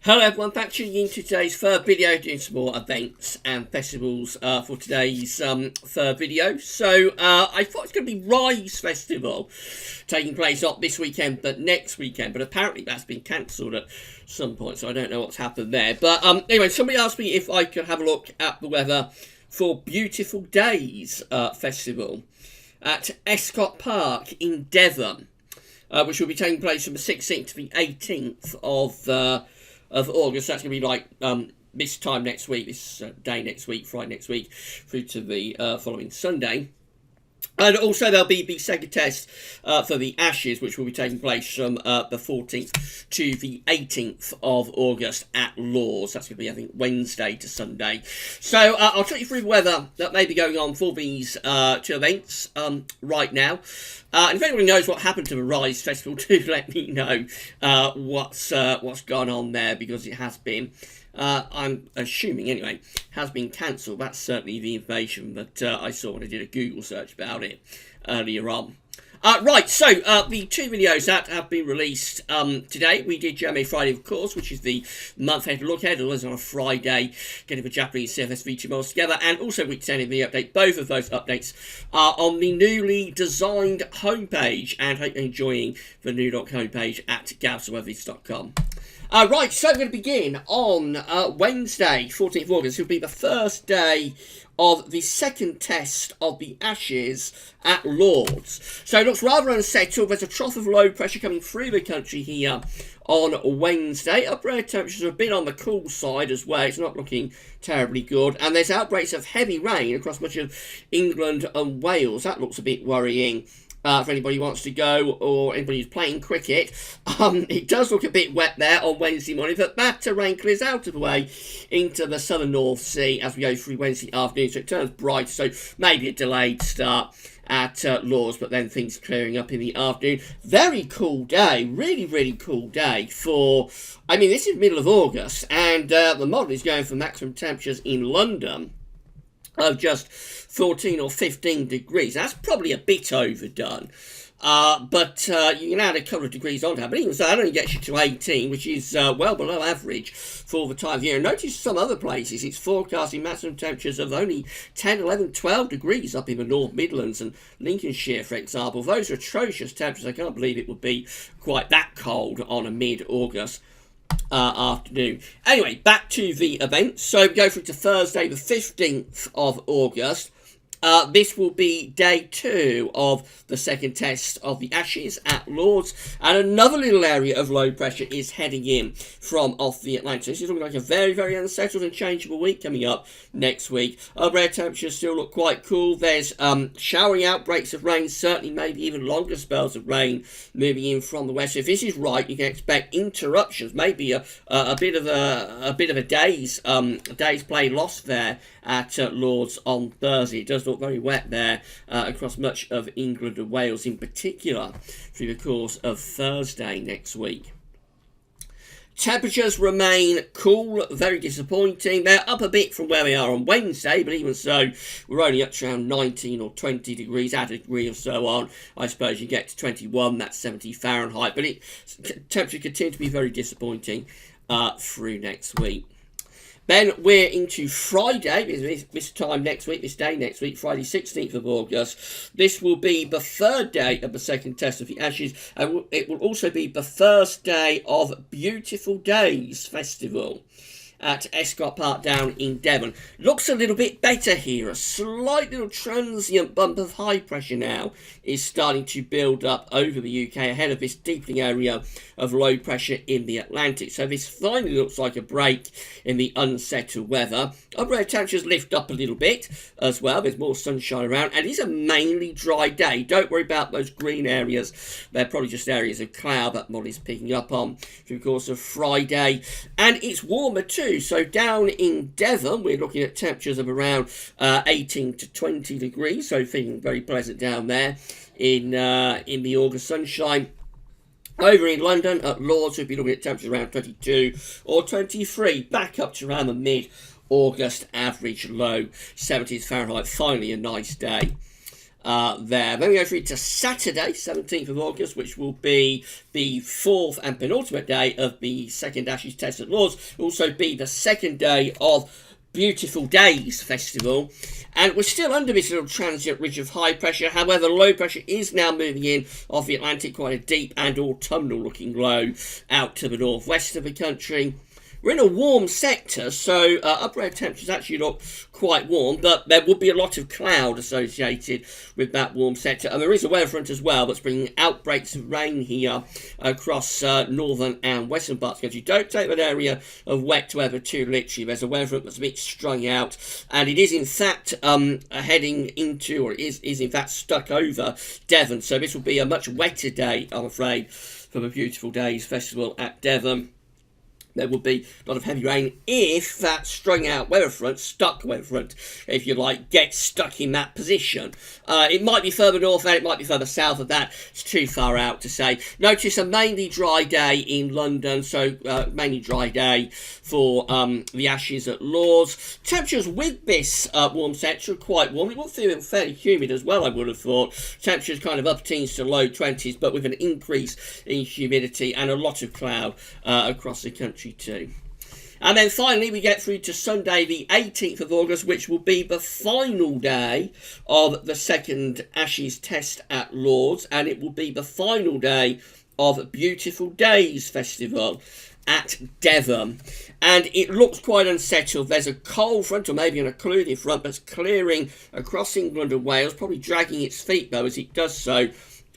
Hello everyone, back tuning in to today's third video, doing some more events and festivals for today's third video. So I thought it's going to be Rise Festival taking place not this weekend but next weekend, but apparently that's been cancelled at some point, so I don't know what's happened there. But anyway, somebody asked me if I could have a look at the weather for Beautiful Days Festival at Escott Park in Devon, which will be taking place from the 16th to the 18th of August. That's going to be like this time next week, this day next week, Friday next week, through to the following Sunday. And also there'll be the second test for the Ashes, which will be taking place from the 14th to the 18th of August at Lords. That's going to be, I think, Wednesday to Sunday. So I'll take you through the weather that may be going on for these two events right now. And if anybody knows what happened to the Rise Festival, do let me know what's gone on there, because it has been, I'm assuming anyway, has been cancelled. That's certainly the information that I saw when I did a Google search about it earlier on. Right, so the two videos that have been released today, we did Jame Friday, of course, which is the month-end look-ahead. It was on a Friday, getting the Japanese CFS V2 models together, and also week 10 in the update. Both of those updates are on the newly designed homepage, and hope you're enjoying the new look homepage at gavsweathers.com. Right, so we're going to begin on Wednesday, 14th of August. It'll be the first day of the second test of the Ashes at Lords. So it looks rather unsettled. There's a trough of low pressure coming through the country here on Wednesday. Upper air temperatures have been on the cool side as well. It's not looking terribly good. And there's outbreaks of heavy rain across much of England and Wales. That looks a bit worrying. For anybody who wants to go, or anybody who's playing cricket. It does look a bit wet there on Wednesday morning, but that rain clears out of the way into the southern North Sea as we go through Wednesday afternoon, so it turns bright, so maybe a delayed start at Lords, but then things clearing up in the afternoon. Very cool day, really cool day for, I mean, this is middle of August, and the model is going for maximum temperatures in London of just 14 or 15 degrees. That's probably a bit overdone. But you can add a couple of degrees on that. But even so, that only gets you to 18, which is well below average for the time of year. Notice some other places, it's forecasting maximum temperatures of only 10, 11, 12 degrees up in the North Midlands and Lincolnshire, for example. Those are atrocious temperatures. I can't believe it would be quite that cold on a mid-August afternoon. Anyway, back to the event. So we go through to Thursday, the 15th of August. This will be day 2 of the second test of the Ashes at Lords, and another little area of low pressure is heading in from off the Atlantic. This is looking like a very unsettled and changeable week coming up next week. Upper air temperatures still look quite cool. There's showering outbreaks of rain, certainly maybe even longer spells of rain moving in from the west. So if this is right, you can expect interruptions, maybe a bit of a day's play lost there at Lords on Thursday. It does look very wet there across much of England and Wales in particular through the course of Thursday next week. Temperatures remain cool, very disappointing. They're up a bit from where we are on Wednesday, but even so, we're only up to around 19 or 20 degrees, add a degree or so on. I suppose you get to 21, that's 70 Fahrenheit, but temperature continues to be very disappointing through next week. Then we're into Friday, this time next week, this day next week, Friday 16th of August. This will be the third day of the second test of the Ashes, and it will also be the first day of Beautiful Days Festival at Escott Park down in Devon. Looks a little bit better here. A slight little transient bump of high pressure now is starting to build up over the UK ahead of this deepening area of low pressure in the Atlantic. So this finally looks like a break in the unsettled weather. Upper air temperatures lift up a little bit as well. There's more sunshine around, and it's a mainly dry day. Don't worry about those green areas. They're probably just areas of cloud that model is picking up on through the course of Friday. And it's warmer too. So down in Devon, we're looking at temperatures of around 18 to 20 degrees. So feeling very pleasant down there in the August sunshine. Over in London at Lords, we'll be looking at temperatures around 22 or 23, back up to around the mid-August average low, 70s Fahrenheit. Finally, a nice day. there. Then we go through to Saturday, 17th of August, which will be the fourth and penultimate day of the second Ashes Test at Lords. Also be the second day of Beautiful Days Festival, and we're still under this little transient ridge of high pressure. However, low pressure is now moving in off the Atlantic, quite a deep and autumnal looking low out to the northwest of the country. We're in a warm sector, so upper air temperatures actually look quite warm, but there would be a lot of cloud associated with that warm sector. And there is a weather front as well that's bringing outbreaks of rain here across northern and western parts of the country. Don't take that area of wet weather too literally. There's a weather front that's a bit strung out, and it is in fact heading into, or it is in fact stuck over Devon. So this will be a much wetter day, I'm afraid, for the Beautiful Days Festival at Devon. There will be a lot of heavy rain if that strung out weather front, stuck weather front, if you like, gets stuck in that position. It might be further north and it might be further south of that. It's too far out to say. Notice a mainly dry day in London, so mainly dry day for the Ashes at Lords. Temperatures with this warm sector are quite warm. It will feel fairly humid as well, I would have thought. Temperatures kind of up teens to low 20s, but with an increase in humidity and a lot of cloud across the country too. And then finally we get through to Sunday the 18th of August, which will be the final day of the second Ashes Test at Lords, and it will be the final day of Beautiful Days Festival at Devon. And it looks quite unsettled. There's a cold front, or maybe an occluding front, that's clearing across England and Wales, probably dragging its feet though as it does so.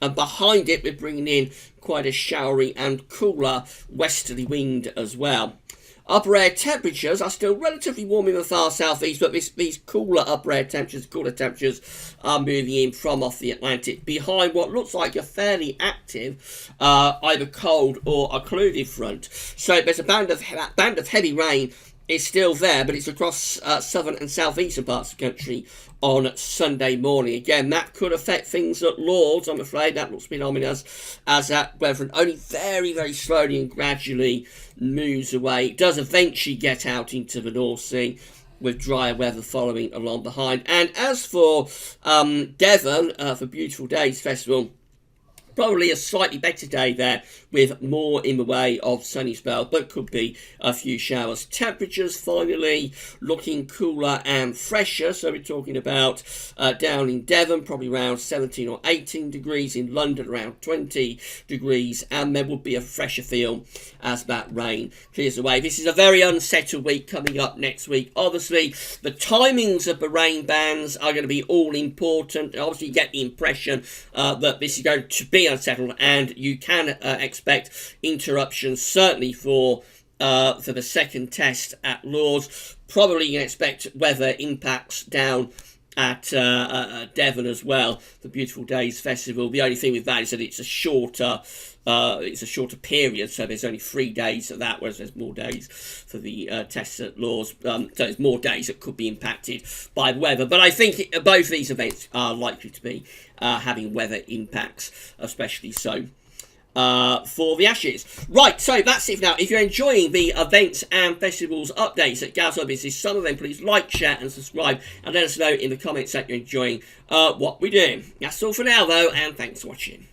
And behind it, we're bringing in quite a showery and cooler westerly wind as well. Upper air temperatures are still relatively warm in the far southeast, but these cooler upper air temperatures, cooler temperatures are moving in from off the Atlantic behind what looks like a fairly active either cold or occluded front. So there's a band of heavy rain is still there, but it's across southern and southeastern parts of the country on Sunday morning. Again, that could affect things at Lords, I'm afraid. That looks a bit ominous as that weather only very, very slowly and gradually moves away. It does eventually get out into the North Sea, with drier weather following along behind. And as for Devon, for Beautiful Days Festival, probably a slightly better day there with more in the way of sunny spell, but could be a few showers. Temperatures finally looking cooler and fresher, so we're talking about down in Devon probably around 17 or 18 degrees, in London around 20 degrees, and there will be a fresher feel as that rain clears away. This is a very unsettled week coming up next week. Obviously the timings of the rain bands are going to be all important. Obviously you get the impression that this is going to be unsettled, and you can expect interruptions certainly for the second test at Lords. Probably you can expect weather impacts down at Devon as well. The Beautiful Days Festival. The only thing with that is that it's a shorter period, so there's only 3 days of that, whereas there's more days for the tests at Lords. So there's more days that could be impacted by weather. But I think both these events are likely to be having weather impacts, especially so for the Ashes. Right, so that's it for now. If you're enjoying the events and festivals updates at Gaz Business, some of them, please like, share and subscribe, and let us know in the comments that you're enjoying what we're doing. That's all for now though, and thanks for watching.